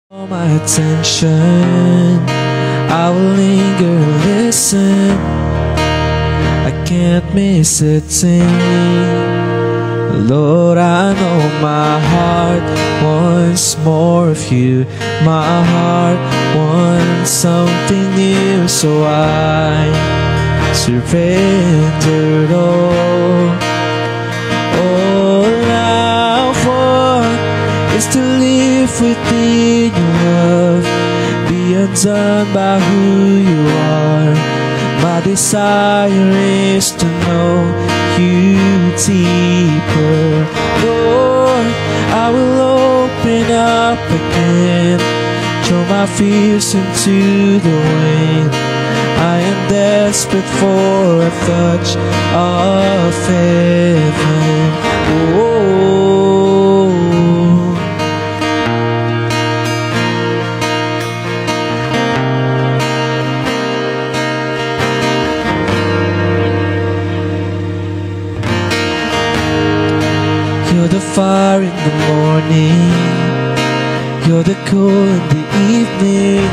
All my attention, I will linger, listen. I can't miss a thing. Lord, I know my heart wants more of you. My heart wants something new, so I surrendered all. All I want is to live within your love, be undone by who you are. My desire is to know you deeper. Lord, I will open up again, throw my fears into the wind. I am desperate for a touch of heaven. Oh, you're the fire in the morning, you're the cool in the evening,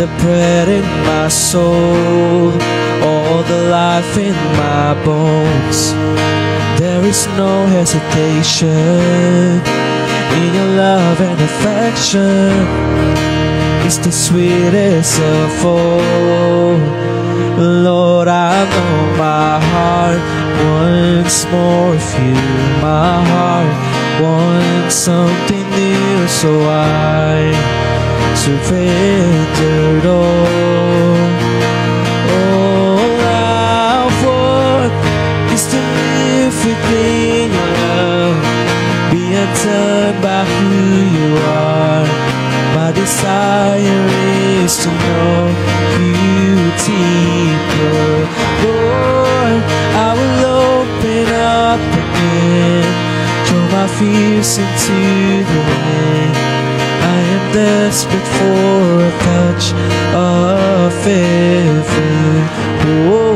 the bread in my soul, all the life in my bones. There is no hesitation in your love and affection. It's the sweetest of all. Lord, I know my heart wants more of you. My heart wants something new, so I surrendered all. All I want is to live within your love, be undone by who you are. My desire is to know you deeper. Lord, I will open up again, throw my fears into the wind. I am desperate for a touch of heaven. Oh,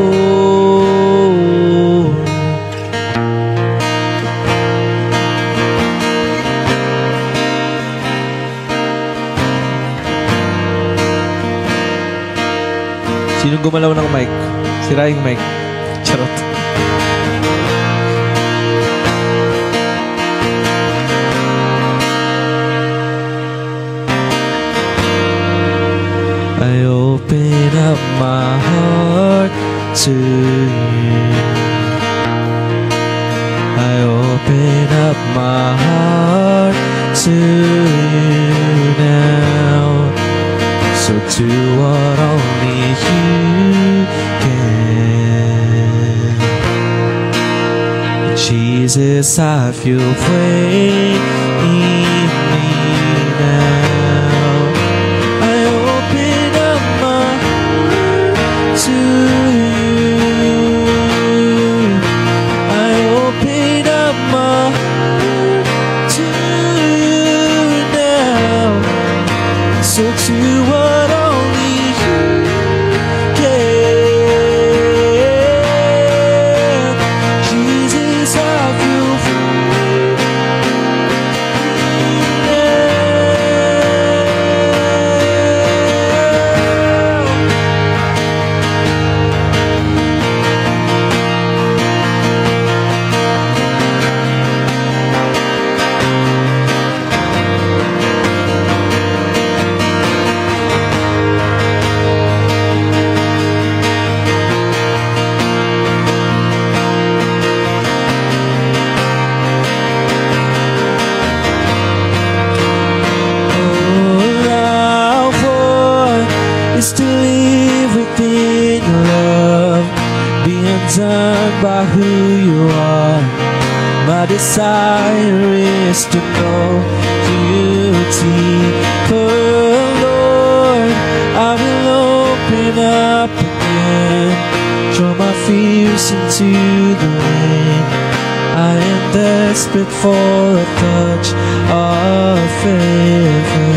sinong gumalaw ng mic? Sira yung mic. Charot. I open up my heart to you. I open up my heart to you now. So do what only you can. Jesus, I feel praying in me now. I open up my heart to you. I open up my heart to you now. So to what only you can. Jesus, I feel free to live within your love, be undone by who you are. My desire is to know you deeper. Lord, I will open up again, throw my fears into the wind. I am desperate for a touch of heaven.